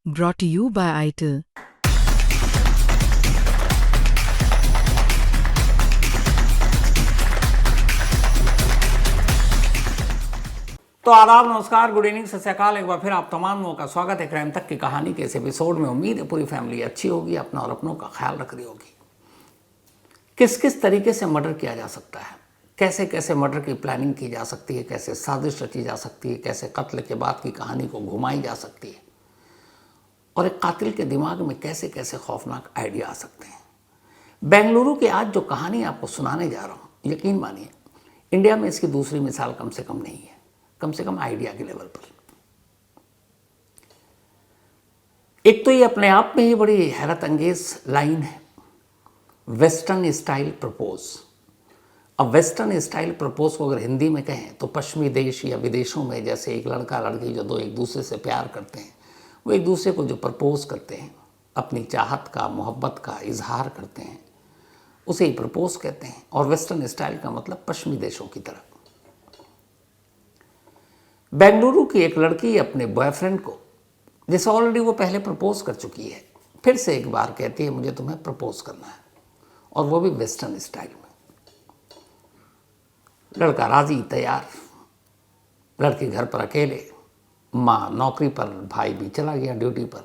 Brought to you by ITIL. तो आदाब, नमस्कार, गुड इवनिंग, सत श्री अकाल। एक बार फिर आप तमाम लोगों का स्वागत है क्राइम तक की कहानी के इस एपिसोड में। उम्मीद है पूरी फैमिली अच्छी होगी, अपना और अपनों का ख्याल रख रही होगी। किस किस तरीके से मर्डर किया जा सकता है, कैसे कैसे मर्डर की प्लानिंग की जा सकती है, कैसे साजिश रची जा सकती है, कैसे कत्ल के बाद की कहानी को घुमाई जा सकती है, और एक कातिल के दिमाग में कैसे कैसे खौफनाक आइडिया आ सकते हैं। बेंगलुरु की आज जो कहानी आपको सुनाने जा रहा हूँ, यकीन मानिए इंडिया में इसकी दूसरी मिसाल कम से कम नहीं है, कम से कम आइडिया के लेवल पर। एक तो ये अपने आप में ही बड़ी हैरत अंगेज लाइन है, वेस्टर्न स्टाइल प्रपोज। अब वेस्टर्न स्टाइल प्रपोज को अगर हिंदी में कहें तो पश्चिमी देश या विदेशों में जैसे एक लड़का लड़की जो दो एक दूसरे से प्यार करते हैं, वो एक दूसरे को जो प्रपोज करते हैं, अपनी चाहत का, मोहब्बत का इजहार करते हैं, उसे ही प्रपोज कहते हैं। और वेस्टर्न स्टाइल का मतलब पश्चिमी देशों की तरह। बेंगलुरु की एक लड़की अपने बॉयफ्रेंड को, जैसे ऑलरेडी वो पहले प्रपोज कर चुकी है, फिर से एक बार कहती है मुझे तुम्हें प्रपोज करना है, और वो भी वेस्टर्न स्टाइल में। लड़का राजी, तैयार, लड़की घर पर अकेले, माँ नौकरी पर, भाई भी चला गया ड्यूटी पर।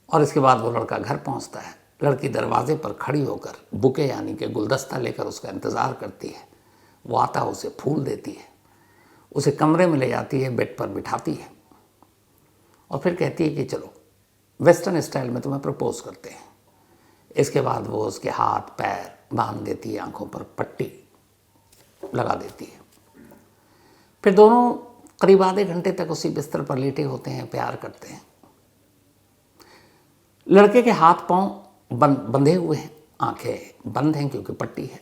और इसके बाद वो लड़का घर पहुंचता है, लड़की दरवाजे पर खड़ी होकर बुके यानी कि गुलदस्ता लेकर उसका इंतज़ार करती है। वो आता, उसे फूल देती है, उसे कमरे में ले जाती है, बेड पर बिठाती है, और फिर कहती है कि चलो वेस्टर्न स्टाइल में तुम्हें प्रपोज करते हैं। इसके बाद वो उसके हाथ पैर बांध देती है, आंखों पर पट्टी लगा देती है। फिर दोनों करीब आधे घंटे तक उसी बिस्तर पर लेटे होते हैं, प्यार करते हैं। लड़के के हाथ पांव बंधे हुए हैं, आंखें बंद हैं क्योंकि पट्टी है।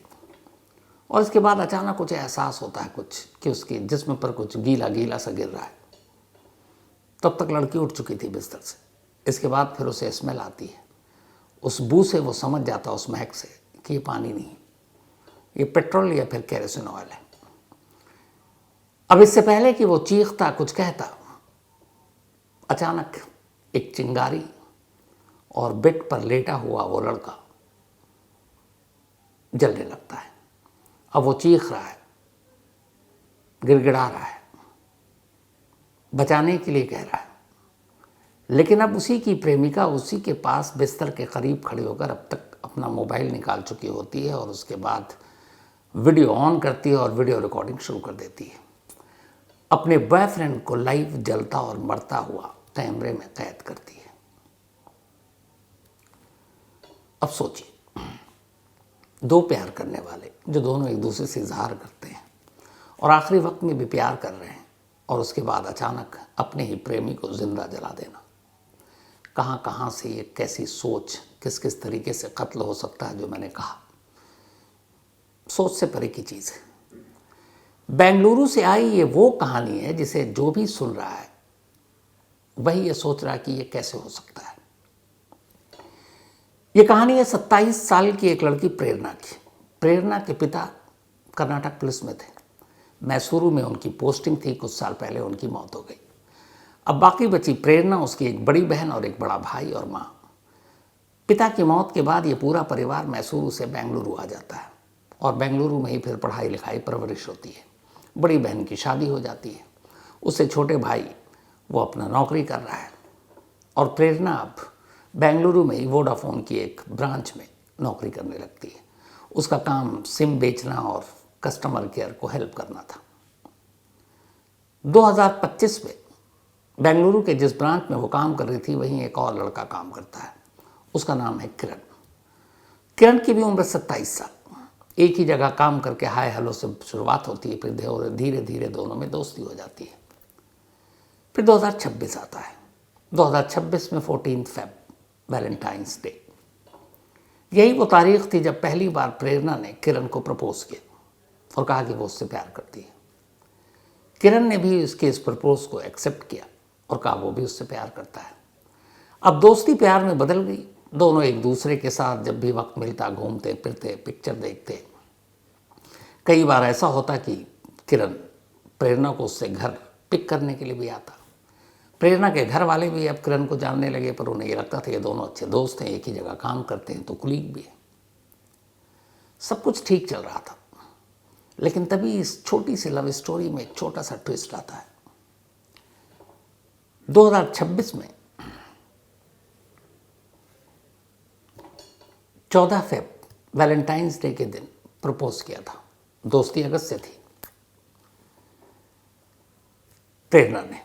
और इसके बाद अचानक कुछ एहसास होता है कुछ कि उसके जिस्म पर कुछ गीला गीला सा गिर रहा है। तब तक लड़की उठ चुकी थी बिस्तर से। इसके बाद फिर उसे स्मेल आती है, उस बू से वो समझ जाता, उस महक से, कि ये पानी नहीं, ये पेट्रोल या फिर केरोसिन ऑयल है। अब इससे पहले कि वो चीखता, कुछ कहता, अचानक एक चिंगारी और बेड पर लेटा हुआ वो लड़का जलने लगता है। अब वो चीख रहा है, गिड़गिड़ा रहा है, बचाने के लिए कह रहा है, लेकिन अब उसी की प्रेमिका उसी के पास बिस्तर के करीब खड़ी होकर अब तक अपना मोबाइल निकाल चुकी होती है, और उसके बाद वीडियो ऑन करती है और वीडियो रिकॉर्डिंग शुरू कर देती है। अपने बॉयफ्रेंड को लाइव जलता और मरता हुआ कैमरे में कैद करती है। अब सोचिए, दो प्यार करने वाले जो दोनों एक दूसरे से इजहार करते हैं और आखिरी वक्त में भी प्यार कर रहे हैं, और उसके बाद अचानक अपने ही प्रेमी को जिंदा जला देना। कहाँ कहाँ से ये कैसी सोच, किस किस तरीके से कत्ल हो सकता है, जो मैंने कहा सोच से परे की चीज़ है। बेंगलुरु से आई ये वो कहानी है जिसे जो भी सुन रहा है वही ये सोच रहा है कि ये कैसे हो सकता है। ये कहानी है 27 साल की एक लड़की प्रेरणा की। प्रेरणा के पिता कर्नाटक पुलिस में थे, मैसूरू में उनकी पोस्टिंग थी, कुछ साल पहले उनकी मौत हो गई। अब बाकी बची प्रेरणा, उसकी एक बड़ी बहन और एक बड़ा भाई और माँ। पिता की मौत के बाद ये पूरा परिवार मैसूरू से बेंगलुरु आ जाता है, और बेंगलुरु में ही फिर पढ़ाई लिखाई परवरिश होती है। बड़ी बहन की शादी हो जाती है, उससे छोटे भाई वो अपना नौकरी कर रहा है, और प्रेरणा अब बेंगलुरु में ही वोडाफोन की एक ब्रांच में नौकरी करने लगती है। उसका काम सिम बेचना और कस्टमर केयर को हेल्प करना था। 2025 में बेंगलुरु के जिस ब्रांच में वो काम कर रही थी, वहीं एक और लड़का काम करता है, उसका नाम है किरण। किरण की भी उम्र 27 साल। एक ही जगह काम करके हाय हेलो से शुरुआत होती है, फिर धीरे धीरे दोनों में दोस्ती हो जाती है। फिर 2026 आता है। 2026 में 14 फेब, वैलेंटाइंस डे। यही वो तारीख थी जब पहली बार प्रेरणा ने किरण को प्रपोज किया और कहा कि वो उससे प्यार करती है। किरण ने भी उसके इस प्रपोज को एक्सेप्ट किया और कहा वो भी उससे प्यार करता है। अब दोस्ती प्यार में बदल गई। दोनों एक दूसरे के साथ जब भी वक्त मिलता घूमते फिरते, पिक्चर देखते। कई बार ऐसा होता कि किरण प्रेरणा को उससे घर पिक करने के लिए भी आता। प्रेरणा के घर वाले भी अब किरण को जानने लगे, पर उन्हें ये लगता था ये दोनों अच्छे दोस्त हैं, एक ही जगह काम करते हैं, तो कुलीग भी है। सब कुछ ठीक चल रहा था, लेकिन तभी इस छोटी सी लव स्टोरी में एक छोटा सा ट्विस्ट आता है। 2026 में 14 फेब वैलेंटाइंस डे के दिन प्रपोज किया था। दोस्ती अगस्त से थी प्रेरणा ने,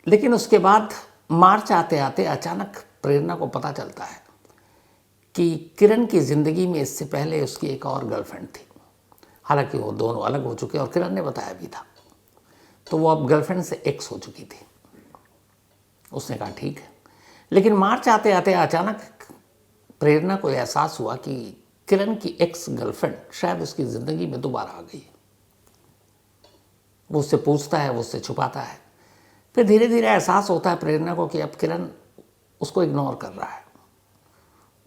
लेकिन उसके बाद मार्च आते आते अचानक प्रेरणा को पता चलता है कि किरण की ज़िंदगी में इससे पहले उसकी एक और गर्लफ्रेंड थी। हालांकि वो दोनों अलग हो चुके और किरण ने बताया भी था, तो वो अब गर्लफ्रेंड से एक्स हो चुकी थी। उसने कहा ठीक है, लेकिन मार्च आते आते अचानक प्रेरणा को एहसास हुआ कि किरण की एक्स गर्लफ्रेंड शायद उसकी ज़िंदगी में दोबारा आ गई है। वो उससे पूछता है, वो उससे छुपाता है, फिर धीरे धीरे एहसास होता है प्रेरणा को कि अब किरण उसको इग्नोर कर रहा है,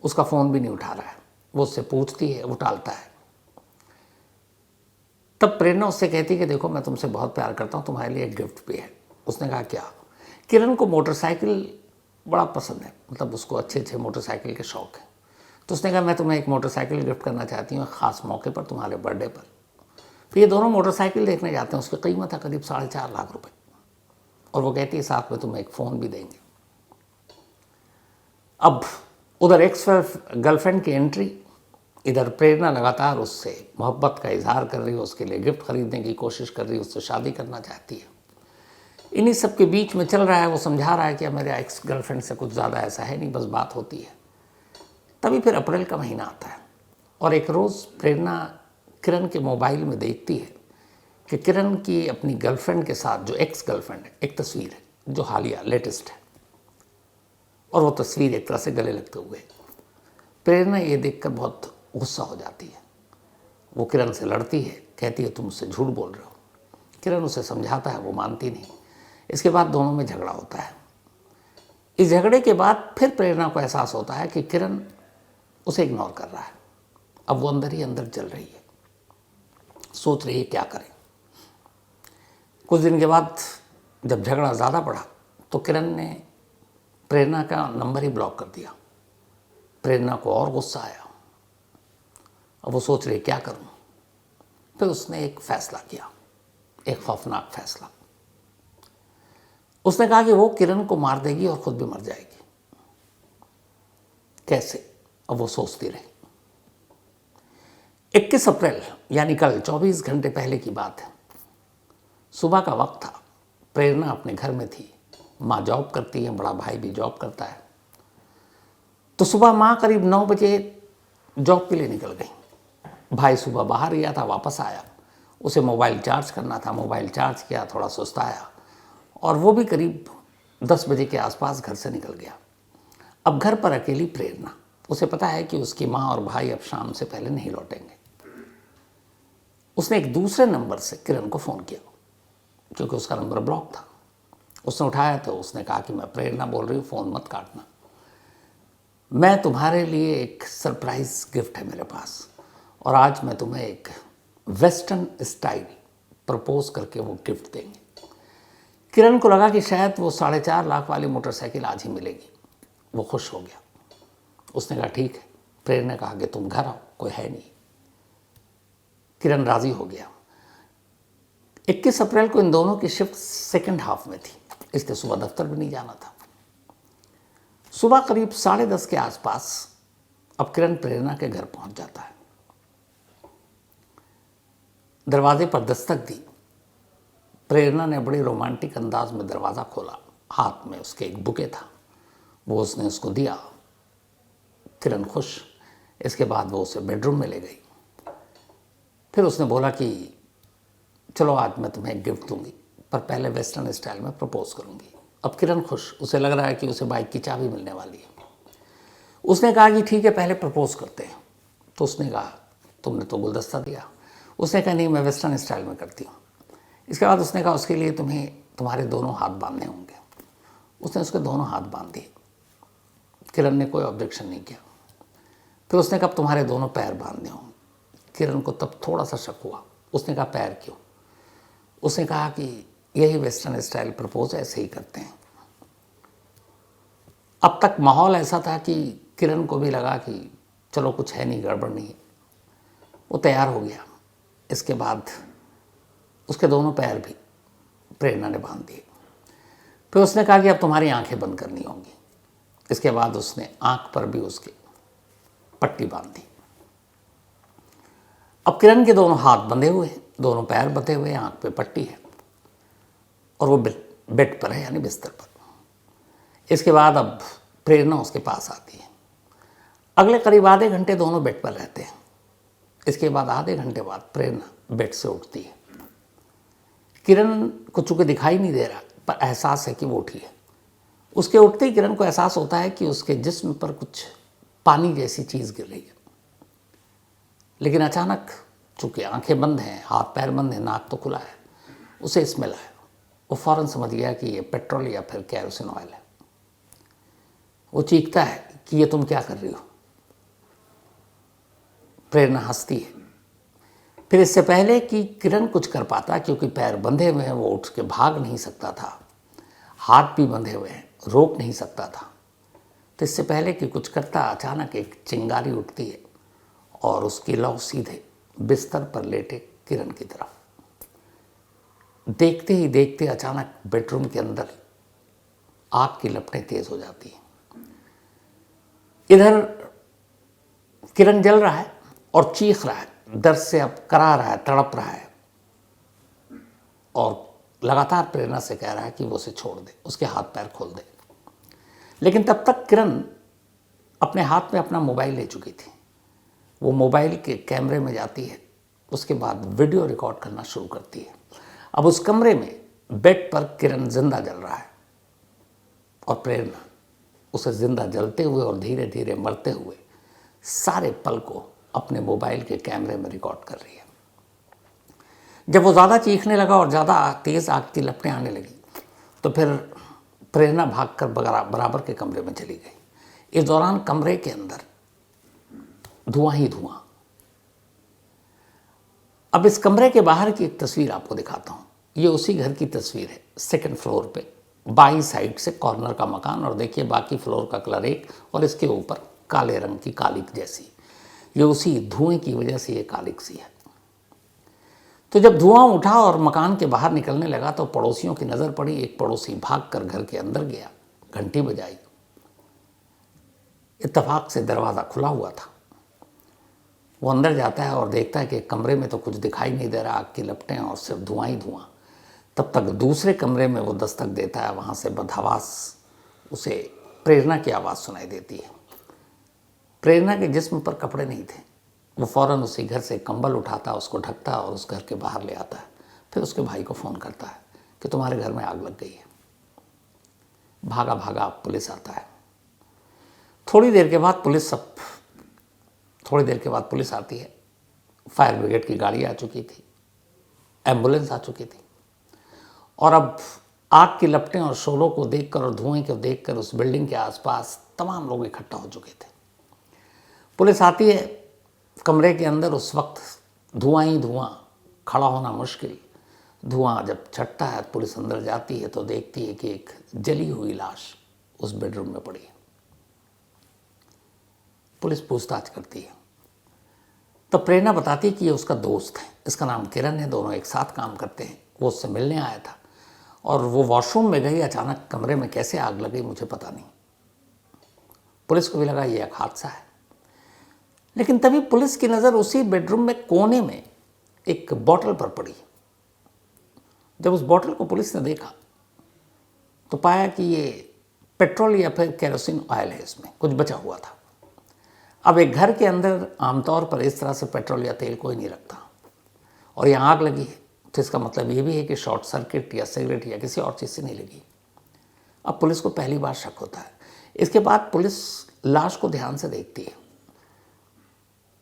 उसका फ़ोन भी नहीं उठा रहा है। वो उससे पूछती है, वो टालता है। तब प्रेरणा उससे कहती है कि देखो मैं तुमसे बहुत प्यार करता हूँ, तुम्हारे लिए एक गिफ्ट भी है। उसने कहा क्या? किरण को मोटरसाइकिल बड़ा पसंद है, मतलब उसको अच्छे अच्छे मोटरसाइकिल के शौक़ है। तो उसने कहा मैं तुम्हें एक मोटरसाइकिल गिफ्ट करना चाहती हूँ ख़ास मौके पर, तुम्हारे बर्थडे पर। फिर ये दोनों मोटरसाइकिल देखने जाते हैं। उसकी कीमत है करीब 4.5 लाख रुपए, और वो कहती है साथ में तुम्हें एक फ़ोन भी देंगे। अब उधर एक्स गर्लफ्रेंड की एंट्री, इधर प्रेरणा लगातार उससे मोहब्बत का इजहार कर रही है, उसके लिए गिफ्ट खरीदने की कोशिश कर रही है, उससे शादी करना चाहती है। इन्हीं सब के बीच में चल रहा है, वो समझा रहा है कि मेरे एक्स गर्लफ्रेंड से कुछ ज़्यादा ऐसा है नहीं, बस बात होती है। तभी फिर अप्रैल का महीना आता है और एक रोज़ प्रेरणा किरण के मोबाइल में देखती है कि किरण की अपनी गर्लफ्रेंड के साथ, जो एक्स गर्लफ्रेंड है, एक तस्वीर है जो हालिया लेटेस्ट है, और वो तस्वीर एक तरह से गले लगते हुए। प्रेरणा ये देखकर बहुत गुस्सा हो जाती है। वो किरण से लड़ती है, कहती है तुम मुझसे झूठ बोल रहे हो। किरण उसे समझाता है, वो मानती नहीं। इसके बाद दोनों में झगड़ा होता है। इस झगड़े के बाद फिर प्रेरणा को एहसास होता है कि किरण उसे इग्नोर कर रहा है। अब वो अंदर ही अंदर जल रही है, सोच रही है क्या करें। कुछ दिन के बाद जब झगड़ा ज़्यादा बढ़ा तो किरण ने प्रेरणा का नंबर ही ब्लॉक कर दिया। प्रेरणा को और गुस्सा आया। अब वो सोच रही क्या करूं। फिर उसने एक फैसला किया, एक खौफनाक फैसला। उसने कहा कि वो किरण को मार देगी और खुद भी मर जाएगी। कैसे? अब वो सोचती रही। 21 अप्रैल यानी कल 24 घंटे पहले की बात है। सुबह का वक्त था। प्रेरणा अपने घर में थी। माँ जॉब करती है, बड़ा भाई भी जॉब करता है। तो सुबह माँ करीब 9 बजे जॉब के लिए निकल गई। भाई सुबह बाहर गया था, वापस आया। उसे मोबाइल चार्ज करना था, मोबाइल चार्ज किया, थोड़ा सुस्ताया और वो भी करीब 10 बजे के आसपास घर से निकल गया। अब घर पर अकेली प्रेरणा। उसे पता है कि उसकी माँ और भाई अब शाम से पहले नहीं लौटेंगे। उसने एक दूसरे नंबर से किरण को फ़ोन किया, क्योंकि उसका नंबर ब्लॉक था। उसने उठाया तो उसने कहा कि मैं प्रेरणा बोल रही हूँ, फ़ोन मत काटना। मैं तुम्हारे लिए एक सरप्राइज़ गिफ्ट है मेरे पास, और आज मैं तुम्हें एक वेस्टर्न स्टाइल प्रपोज करके वो गिफ्ट देंगे। किरण को लगा कि शायद वो 4.5 लाख वाली मोटरसाइकिल आज ही मिलेगी। वो खुश हो गया। उसने कहा ठीक है। प्रेरणा ने कहा कि तुम घर आओ, कोई है नहीं। किरण राज़ी हो गया। 21 अप्रैल को इन दोनों की शिफ्ट सेकंड हाफ में थी, इसलिए सुबह दफ्तर भी नहीं जाना था। सुबह करीब 10:30 के आसपास अब किरण प्रेरणा के घर पहुंच जाता है। दरवाजे पर दस्तक दी। प्रेरणा ने बड़े रोमांटिक अंदाज में दरवाज़ा खोला। हाथ में उसके एक बुके था, वो उसने उसको दिया। किरण खुश। इसके बाद वो उसे बेडरूम में ले गई। फिर उसने बोला कि चलो आज मैं तुम्हें एक गिफ्ट दूंगी, पर पहले वेस्टर्न स्टाइल में प्रपोज करूंगी। अब किरण खुश। उसे लग रहा है कि उसे बाइक की चाबी मिलने वाली है। उसने कहा कि ठीक है, पहले प्रपोज करते हैं। तो उसने कहा तुमने तो गुलदस्ता दिया। उसने कहा नहीं, मैं वेस्टर्न स्टाइल में करती हूँ। इसके बाद उसने कहा उसके लिए तुम्हें तुम्हारे दोनों हाथ बांधने होंगे। उसने उसके दोनों हाथ बांध दिए। किरण ने कोई ऑब्जेक्शन नहीं किया। फिर उसने कहा तुम्हारे दोनों पैर बांधने होंगे। किरण को तब थोड़ा सा शक हुआ। उसने कहा पैर क्यों? उसने कहा कि यही वेस्टर्न स्टाइल प्रपोज ऐसे ही करते हैं। अब तक माहौल ऐसा था कि किरण को भी लगा कि चलो कुछ है नहीं, गड़बड़ नहीं है, वो तैयार हो गया। इसके बाद उसके दोनों पैर भी प्रेरणा ने बांध दिए। फिर उसने कहा कि अब तुम्हारी आंखें बंद करनी होंगी। इसके बाद उसने आंख पर भी उसकी पट्टी बांध दी। अब किरण के दोनों हाथ बंधे हुए हैं, दोनों पैर बंधे हुए हैं, आंख पे पट्टी है और वो बेड पर है, यानी बिस्तर पर। इसके बाद अब प्रेरणा उसके पास आती है। अगले करीब आधे घंटे दोनों बेड पर रहते हैं। इसके बाद आधे घंटे बाद प्रेरणा बेड से उठती है। किरण को चूंकि दिखाई नहीं दे रहा, पर एहसास है कि वो उठी है। उसके उठते ही किरण को एहसास होता है कि उसके जिस्म पर कुछ पानी जैसी चीज़ गिर रही है। लेकिन अचानक चूंकि आंखें बंद हैं, हाथ पैर बंद हैं, नाक तो खुला है, उसे स्मेल आया। वो फ़ौरन समझ गया कि ये पेट्रोल या फिर केरोसिन ऑयल है। वो चीखता है कि ये तुम क्या कर रही हो। प्रेरणा हंसती है। फिर इससे पहले कि किरण कुछ कर पाता, क्योंकि पैर बंधे हुए हैं, वो उठ के भाग नहीं सकता था, हाथ भी बंधे हुए हैं, रोक नहीं सकता था, तो इससे पहले कि कुछ करता अचानक एक चिंगारी उठती है और उसकी लौ सीधे बिस्तर पर लेटे किरण की तरफ। देखते ही देखते अचानक बेडरूम के अंदर आग की लपटें तेज हो जाती हैं। इधर किरण जल रहा है और चीख रहा है, दर्द से अब करा रहा है, तड़प रहा है और लगातार प्रेरणा से कह रहा है कि वो उसे छोड़ दे, उसके हाथ पैर खोल दे। लेकिन तब तक किरण अपने हाथ में अपना मोबाइल ले चुकी थी। वो मोबाइल के कैमरे में जाती है, उसके बाद वीडियो रिकॉर्ड करना शुरू करती है। अब उस कमरे में बेड पर किरण जिंदा जल रहा है और प्रेरणा उसे जिंदा जलते हुए और धीरे धीरे मरते हुए सारे पल को अपने मोबाइल के कैमरे में रिकॉर्ड कर रही है। जब वो ज़्यादा चीखने लगा और ज़्यादा तेज़ आग की लपटें आने लगी, तो फिर प्रेरणा भागकर बराबर के कमरे में चली गई। इस दौरान कमरे के अंदर धुआं ही धुआं। अब इस कमरे के बाहर की एक तस्वीर आपको दिखाता हूँ। ये उसी घर की तस्वीर है, सेकंड फ्लोर पे, बाई साइड से कॉर्नर का मकान, और देखिए बाकी फ्लोर का कलर एक, और इसके ऊपर काले रंग की कालिक जैसी। ये उसी धुएं की वजह से ये कालिक सी है। तो जब धुआं उठा और मकान के बाहर निकलने लगा तो पड़ोसियों की नज़र पड़ी। एक पड़ोसी भागकर घर के अंदर गया, घंटी बजाई। इत्तेफाक से दरवाज़ा खुला हुआ था। वो अंदर जाता है और देखता है कि कमरे में तो कुछ दिखाई नहीं दे रहा, आग की लपटें और सिर्फ धुआं ही धुआं। तब तक दूसरे कमरे में वो दस्तक देता है, वहाँ से बदहवास उसे प्रेरणा की आवाज़ सुनाई देती है। प्रेरणा के जिस्म पर कपड़े नहीं थे। वो फ़ौरन उसी घर से कंबल उठाता, उसको ढकता और उस घर के बाहर ले आता है। फिर उसके भाई को फ़ोन करता है कि तुम्हारे घर में आग लग गई है। भागा भागा पुलिस आता है। थोड़ी देर के बाद पुलिस आती है। फायर ब्रिगेड की गाड़ी आ चुकी थी, एम्बुलेंस आ चुकी थी, और अब आग की लपटें और शोलों को देखकर और धुएं को देखकर उस बिल्डिंग के आसपास तमाम लोग इकट्ठा हो चुके थे। पुलिस आती है कमरे के अंदर। उस वक्त धुआं ही धुआं, खड़ा होना मुश्किल। धुआं जब छटता है, पुलिस अंदर जाती है तो देखती है कि एक जली हुई लाश उस बेडरूम में पड़ी है। पुलिस पूछताछ करती है तो प्रेरणा बताती है कि ये उसका दोस्त है, इसका नाम किरण है, दोनों एक साथ काम करते हैं। वो उससे मिलने आया था और वो वॉशरूम में गई, अचानक कमरे में कैसे आग लगी मुझे पता नहीं। पुलिस को भी लगा ये एक हादसा है। लेकिन तभी पुलिस की नज़र उसी बेडरूम में कोने में एक बॉटल पर पड़ी। जब उस बॉटल को पुलिस ने देखा तो पाया कि ये पेट्रोल या फिर केरोसिन ऑयल है, इसमें कुछ बचा हुआ था। अब एक घर के अंदर आमतौर पर इस तरह से पेट्रोल या तेल कोई नहीं रखता, और यहाँ आग लगी है तो इसका मतलब ये भी है कि शॉर्ट सर्किट या सिगरेट या किसी और चीज़ से नहीं लगी। अब पुलिस को पहली बार शक होता है। इसके बाद पुलिस लाश को ध्यान से देखती है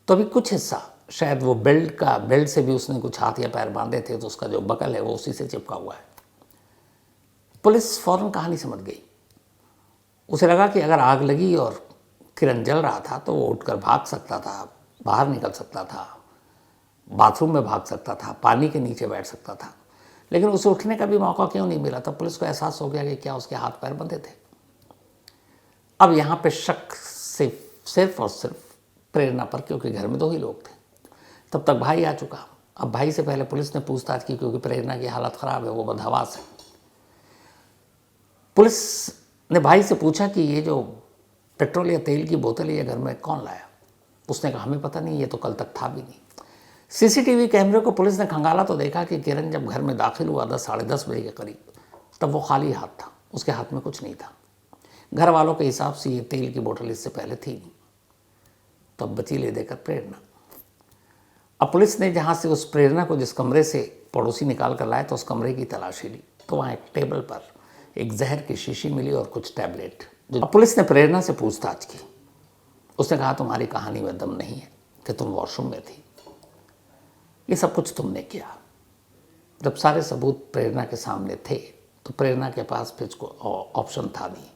तो अभी कुछ हिस्सा, शायद वो बेल्ट से भी उसने कुछ हाथ या पैर बांधे थे तो उसका जो बकल है वो उसी से चिपका हुआ है। पुलिस फौरन कहानी समझ गई। उसे लगा कि अगर आग लगी और किरण जल रहा था तो वो उठकर भाग सकता था, बाहर निकल सकता था, बाथरूम में भाग सकता था, पानी के नीचे बैठ सकता था। लेकिन उसे उठने का भी मौका क्यों नहीं मिला? तब पुलिस को एहसास हो गया कि क्या उसके हाथ पैर बंधे थे। अब यहाँ पे शक सिर्फ और सिर्फ प्रेरणा पर, क्योंकि घर में 2 ही लोग थे। तब तक भाई आ चुका। अब भाई से पहले पुलिस ने पूछताछ की, क्योंकि प्रेरणा की हालत ख़राब है, वो बदहवास है। पुलिस ने भाई से पूछा कि ये जो पेट्रोल या तेल की बोतल ये घर में कौन लाया? उसने कहा हमें पता नहीं, ये तो कल तक था भी नहीं। सीसीटीवी कैमरे को पुलिस ने खंगाला तो देखा कि किरण जब घर में दाखिल हुआ 10 साढ़े 10 बजे के करीब, तब वो खाली हाथ था, उसके हाथ में कुछ नहीं था। घर वालों के हिसाब से ये तेल की बोतल इससे पहले थी नहीं। तब बची ले देकर प्रेरणा। अब पुलिस ने जहाँ से उस प्रेरणा को जिस कमरे से पड़ोसी निकाल कर लाए तो उस कमरे की तलाशी ली, तो वहाँ एक टेबल पर एक जहर की शीशी मिली और कुछ टैबलेट। अब पुलिस ने प्रेरणा से पूछताछ की। उसने कहा तुम्हारी कहानी में दम नहीं है कि तुम वॉशरूम में थी, ये सब कुछ तुमने किया। जब सारे सबूत प्रेरणा के सामने थे तो प्रेरणा के पास फिर कोई ऑप्शन था नहीं।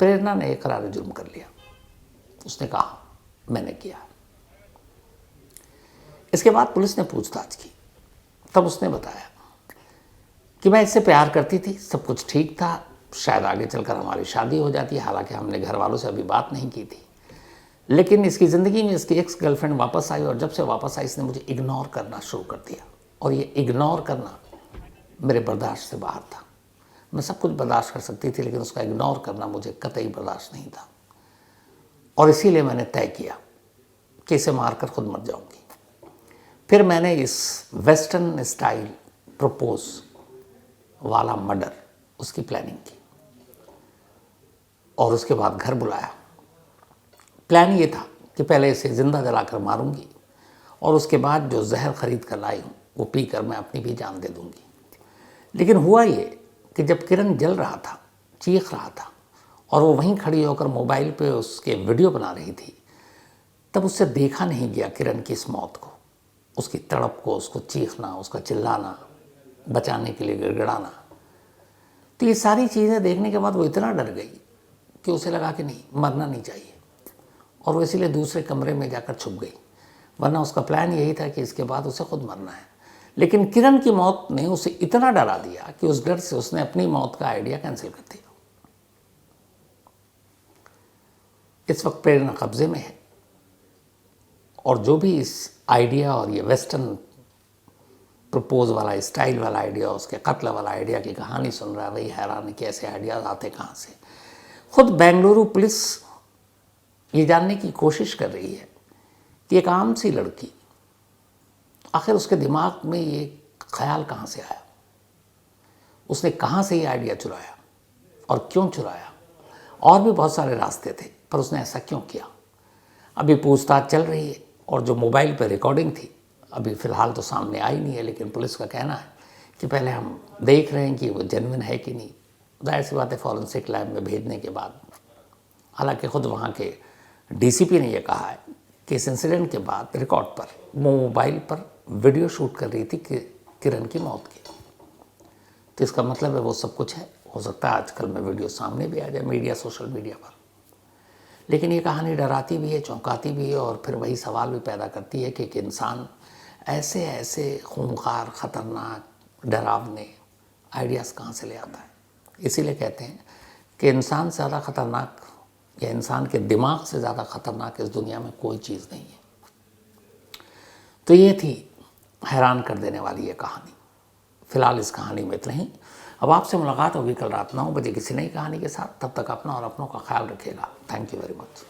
प्रेरणा ने इकरार जुर्म कर लिया। उसने कहा मैंने किया। इसके बाद पुलिस ने पूछताछ की। तब उसने बताया कि मैं इससे प्यार करती थी, सब कुछ ठीक था, शायद आगे चलकर हमारी शादी हो जाती, हालांकि हमने घर वालों से अभी बात नहीं की थी। लेकिन इसकी ज़िंदगी में इसकी एक्स गर्लफ्रेंड वापस आई और जब से वापस आई इसने मुझे इग्नोर करना शुरू कर दिया। और ये इग्नोर करना मेरे बर्दाश्त से बाहर था। मैं सब कुछ बर्दाश्त कर सकती थी, लेकिन उसका इग्नोर करना मुझे कतई बर्दाश्त नहीं था। और इसीलिए मैंने तय किया कि इसे मारकर खुद मर जाऊंगी। फिर मैंने इस वेस्टर्न स्टाइल प्रपोज वाला मर्डर उसकी प्लानिंग की और उसके बाद घर बुलाया। प्लान ये था कि पहले इसे ज़िंदा जलाकर मारूंगी और उसके बाद जो जहर खरीद कर लाई हूँ वो पीकर मैं अपनी भी जान दे दूंगी। लेकिन हुआ ये कि जब किरण जल रहा था, चीख रहा था और वो वहीं खड़ी होकर मोबाइल पे उसके वीडियो बना रही थी, तब उससे देखा नहीं गया किरण की इस मौत को, उसकी तड़प को, उसको चीखना, उसका चिल्लाना, बचाने के लिए गिड़गिड़ाना। तो ये सारी चीज़ें देखने के बाद वो इतना डर गई कि उसे लगा कि नहीं, मरना नहीं चाहिए, और वो इसीलिए दूसरे कमरे में जाकर छुप गई। वरना उसका प्लान यही था कि इसके बाद उसे खुद मरना है। लेकिन किरण की मौत ने उसे इतना डरा दिया कि उस डर से उसने अपनी मौत का आइडिया कैंसिल कर दिया। इस वक्त प्रेरणा कब्जे में है और जो भी इस आइडिया और ये वेस्टर्न प्रपोज वाला स्टाइल वाला आइडिया, उसके कत्ल वाला आइडिया की कहानी सुन रहा है, वही हैरान है कि ऐसे आइडियाज आते कहाँ से। खुद बेंगलुरु पुलिस ये जानने की कोशिश कर रही है कि एक आम सी लड़की, आखिर उसके दिमाग में ये ख्याल कहाँ से आया, उसने कहाँ से ये आइडिया चुराया और क्यों चुराया। और भी बहुत सारे रास्ते थे, पर उसने ऐसा क्यों किया। अभी पूछताछ चल रही है और जो मोबाइल पर रिकॉर्डिंग थी अभी फ़िलहाल तो सामने आई नहीं है, लेकिन पुलिस का कहना है कि पहले हम देख रहे हैं कि वो जेन्युइन है कि नहीं। जाहिर सी बात है, फॉरेंसिक लैब में भेजने के बाद, हालांकि खुद वहाँ के डीसीपी ने यह कहा है कि इस इंसिडेंट के बाद रिकॉर्ड पर वो मोबाइल पर वीडियो शूट कर रही थी कि किरण की मौत की। तो इसका मतलब है वो सब कुछ है। हो सकता है आजकल में वीडियो सामने भी आ जाए मीडिया, सोशल मीडिया पर। लेकिन ये कहानी डराती भी है, चौंकाती भी है और फिर वही सवाल भी पैदा करती है कि एक इंसान ऐसे ऐसे खूंखार, ख़तरनाक, डरावने आइडियाज़ कहाँ से ले आता है। इसीलिए कहते हैं कि इंसान से ज़्यादा ख़तरनाक या इंसान के दिमाग से ज़्यादा ख़तरनाक इस दुनिया में कोई चीज़ नहीं है। तो ये थी हैरान कर देने वाली ये कहानी। फ़िलहाल इस कहानी में इतना ही। अब आपसे मुलाकात होगी कल रात 9 बजे किसी नई कहानी के साथ। तब तक अपना और अपनों का ख्याल रखिएगा। Thank you very much.